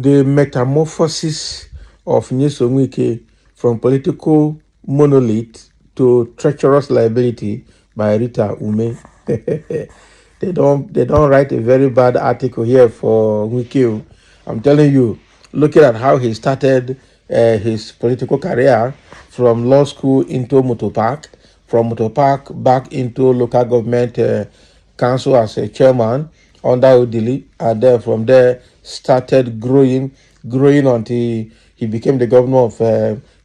The metamorphosis of Nyesom Wike from political monolith to treacherous liability by Rita Umeh. they don't write a very bad article here for Wike. I'm telling you, looking at how he started his political career from law school into Motor Park, from Motor Park back into local government council as a chairman under Odili, and then from there started growing until he became the governor of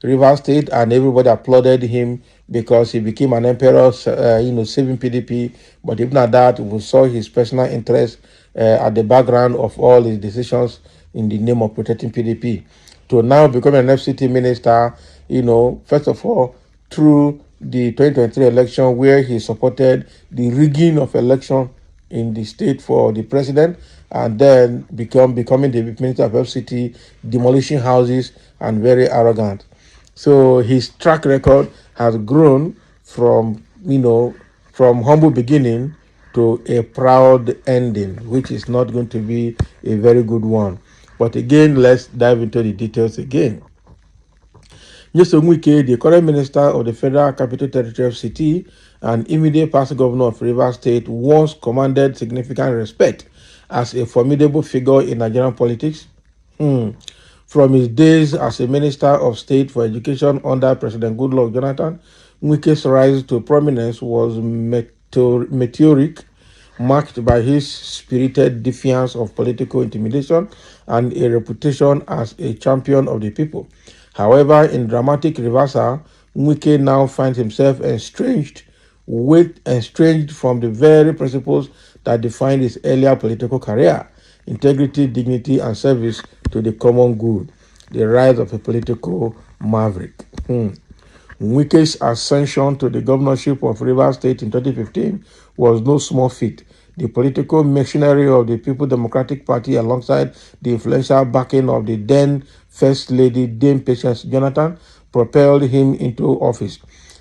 Rivers State, and everybody applauded him because he became an emperor, saving PDP. But even at that, we saw his personal interest at the background of all his decisions in the name of protecting PDP. To now become an FCT minister, first of all, through the 2023 election where he supported the rigging of election in the state for the president, and then becoming the minister of FCT, demolishing houses, and very arrogant. So his track record has grown from humble beginning to a proud ending, which is not going to be a very good one. But again, let's dive into the details again. Nyesom Wike, the current minister of the Federal Capital Territory FCT and immediate past governor of Rivers State, once commanded significant respect as a formidable figure in Nigerian politics. From his days as a minister of state for education under President Goodluck Jonathan, Wike's rise to prominence was meteoric, marked by his spirited defiance of political intimidation and a reputation as a champion of the people. However, in dramatic reversal, Wike now finds himself estranged from the very principles that defined his earlier political career: integrity, dignity, and service to the common good. The rise of a political maverick. Wike's ascension to the governorship of Rivers State in 2015 was no small feat. The political machinery of the People Democratic Party, alongside the influential backing of the then First Lady Dame Patience Jonathan, propelled him into office.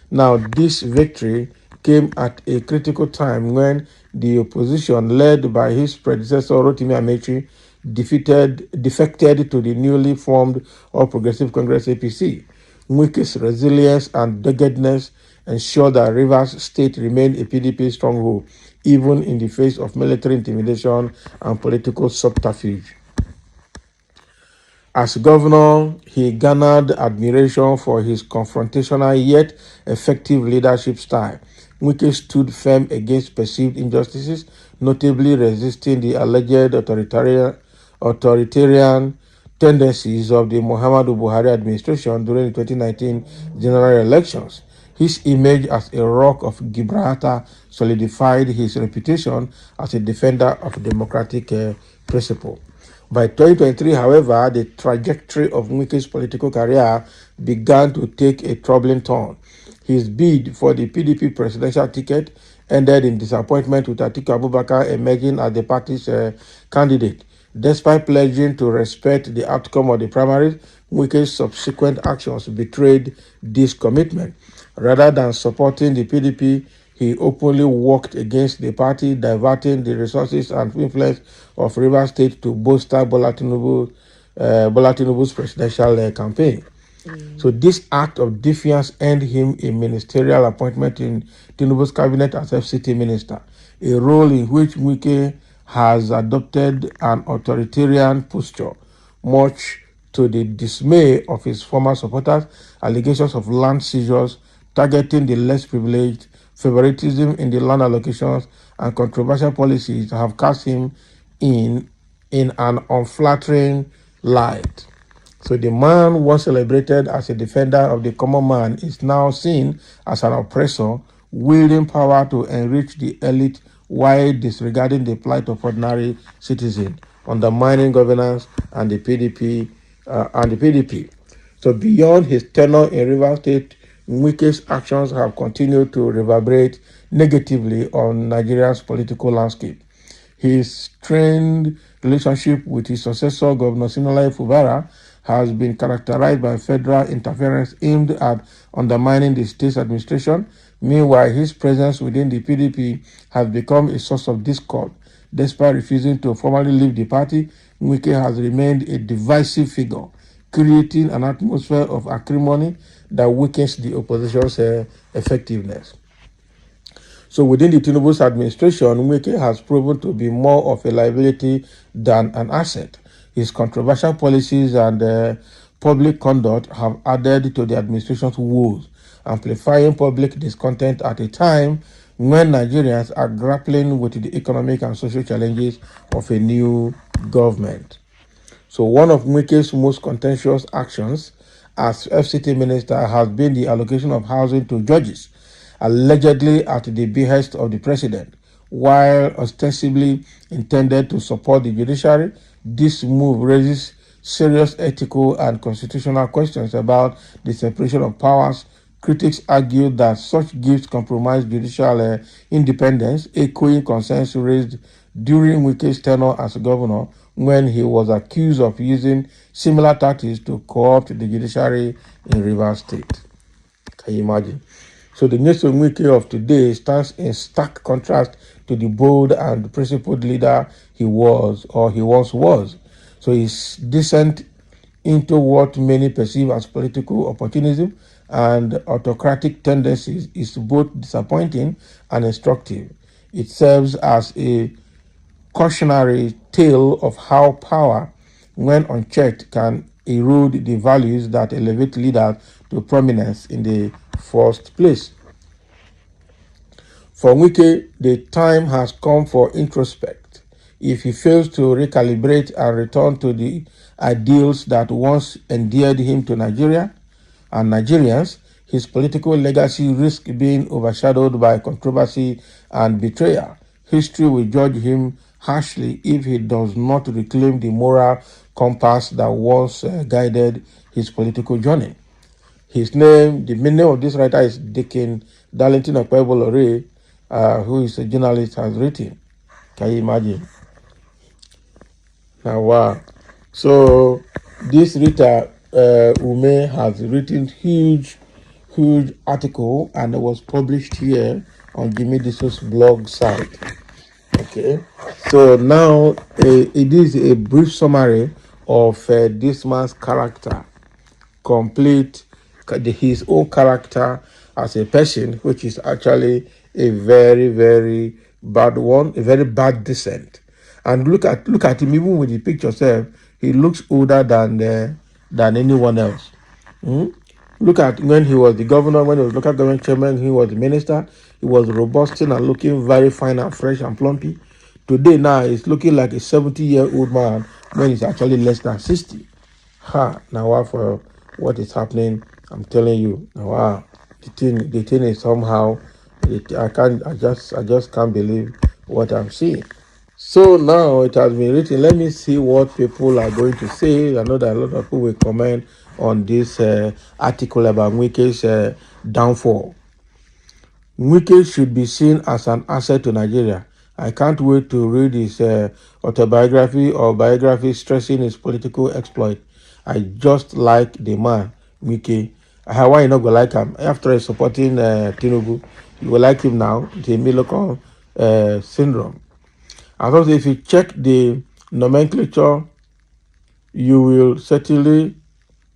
Now, this victory came at a critical time when the opposition, led by his predecessor Rotimi Amechi, defected to the newly formed All Progressive Congress APC. Wike's resilience and doggedness ensured that Rivers State remained a PDP stronghold, even in the face of military intimidation and political subterfuge. As governor, he garnered admiration for his confrontational yet effective leadership style. Wike stood firm against perceived injustices, notably resisting the alleged authoritarian tendencies of the Muhammadu Buhari administration during the 2019 general elections. His image as a rock of Gibraltar solidified his reputation as a defender of democratic principle. By 2023, however, the trajectory of Wike's political career began to take a troubling turn. His bid for the PDP presidential ticket ended in disappointment, with Atiku Abubakar emerging as the party's candidate. Despite pledging to respect the outcome of the primaries, Wike's subsequent actions betrayed this commitment. Rather than supporting the PDP, he openly worked against the party, diverting the resources and influence of Rivers State to bolster Bola Tinubu's presidential campaign. So this act of defiance earned him a ministerial appointment in Tinubu's cabinet as FCT minister, a role in which Wike has adopted an authoritarian posture, much to the dismay of his former supporters. Allegations of land seizures, targeting the less privileged, favoritism in the land allocations, and controversial policies have cast him in an unflattering light. So the man once celebrated as a defender of the common man is now seen as an oppressor, wielding power to enrich the elite while disregarding the plight of ordinary citizens, undermining governance and the PDP. So beyond his tenure in Rivers State, Wike's actions have continued to reverberate negatively on Nigeria's political landscape. His strained relationship with his successor, Governor Siminalayi Fubara, has been characterized by federal interference aimed at undermining the state's administration. Meanwhile, his presence within the PDP has become a source of discord. Despite refusing to formally leave the party, Wike has remained a divisive figure, creating an atmosphere of acrimony that weakens the opposition's effectiveness. So within the Tinubu's administration, Wike has proven to be more of a liability than an asset. His controversial policies and public conduct have added to the administration's woes, amplifying public discontent at a time when Nigerians are grappling with the economic and social challenges of a new government. So one of Wike's most contentious actions as FCT minister has been the allocation of housing to judges, allegedly at the behest of the president. While ostensibly intended to support the judiciary, this move raises serious ethical and constitutional questions about the separation of powers. Critics argue that such gifts compromise judicial independence, echoing concerns raised during Wike's tenure as governor when he was accused of using similar tactics to co-opt the judiciary in Rivers State. Can you imagine? So the Nyesom Wike of today stands in stark contrast to the bold and principled leader he was or he once was. So his descent into what many perceive as political opportunism and autocratic tendencies is both disappointing and instructive. It serves as a cautionary tale of how power, when unchecked, can erode the values that elevate leaders to prominence in the first place. For Wike, the time has come for introspect. If he fails to recalibrate and return to the ideals that once endeared him to Nigeria and Nigerians, his political legacy risks being overshadowed by controversy and betrayal. History will judge him harshly if he does not reclaim the moral compass that once guided his political journey. His name, the name of this writer is Dickon Darlington Okpebolo, who is a journalist, has written. Can you imagine? Now, wow. So, this writer, Umeh, has written huge article, and it was published here on Jimmy Disso's blog site. Okay. So now it is a brief summary of this man's character, complete his own character as a person, which is actually a very, very bad one, a very bad descent. And look at him, even with the picture itself, he looks older than anyone else. Look at when he was the governor, when he was local government chairman, he was the minister, he was robust and looking very fine and fresh and plumpy. Today now he's looking like a 70-year-old man when he's actually less than 60. Now for what is happening, I'm telling you, now the thing is somehow, I just can't believe what I'm seeing. So now it has been written. Let me see what people are going to say. I know that a lot of people will comment on this article about Wike's downfall. Wike should be seen as an asset to Nigeria. I can't wait to read his autobiography or biography stressing his political exploit. I just like the man, Wike. Why you not go like him? After supporting Tinubu, you will like him now. The Milocon syndrome. And also, if you check the nomenclature, you will certainly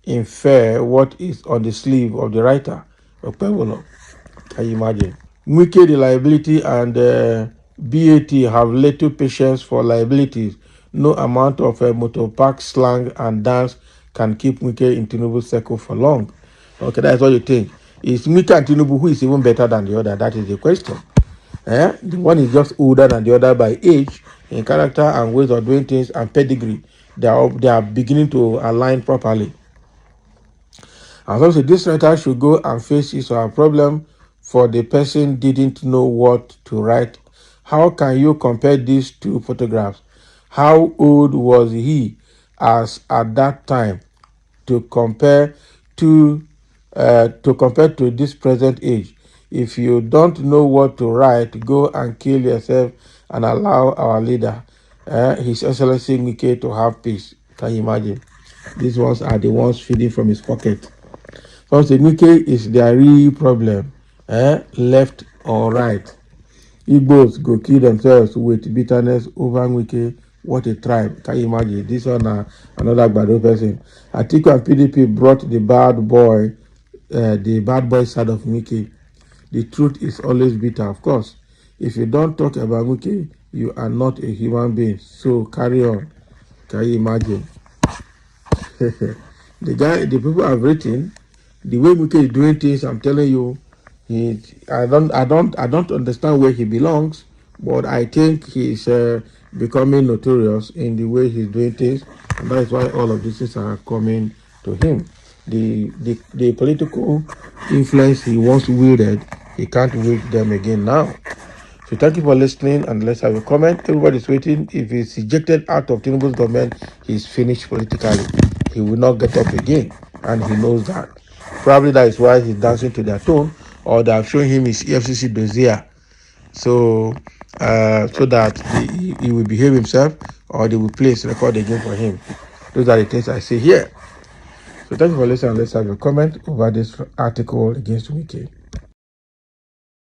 infer what is on the sleeve of the writer, Okpebolo. Can you imagine? Wike, the liability, and BAT have little patience for liabilities. No amount of motor park slang and dance can keep Wike in Tinubu's circle for long. Okay, that's what you think. Is Wike and Tinubu who is even better than the other? That is the question. The one is just older than the other by age, in character and ways of doing things and pedigree. They are beginning to align properly. And also, this writer should go and face his or her problem for the person didn't know what to write. How can you compare these two photographs? How old was he as at that time to compare to this present age? If you don't know what to write, go and kill yourself and allow our leader, His Excellency Wike, to have peace. Can you imagine? These ones are the ones feeding from his pocket. So Wike is their real problem, left or right. Igbos go kill themselves with bitterness over Wike What a tribe. Can you imagine? This one, another bad person. Atiku and PDP brought the bad boy side of Wike. The truth is always bitter, of course. If you don't talk about Wike, you are not a human being. So carry on. Can you imagine? The people have written, the way Wike is doing things, I'm telling you, I don't understand where he belongs, but I think he's becoming notorious in the way he's doing things, and that is why all of these things are coming to him. The political influence he once wielded, he can't wield them again now. So thank you for listening, and let's have a comment. Everybody's waiting. If he's ejected out of Tinubu's government, he's finished politically. He will not get up again, and he knows that. Probably that is why he's dancing to their tune, or they have shown him his EFCC dossier, so that he will behave himself, or they will place record again for him. Those are the things I see here. So thank you for listening. Let's have a comment over this article against Wike.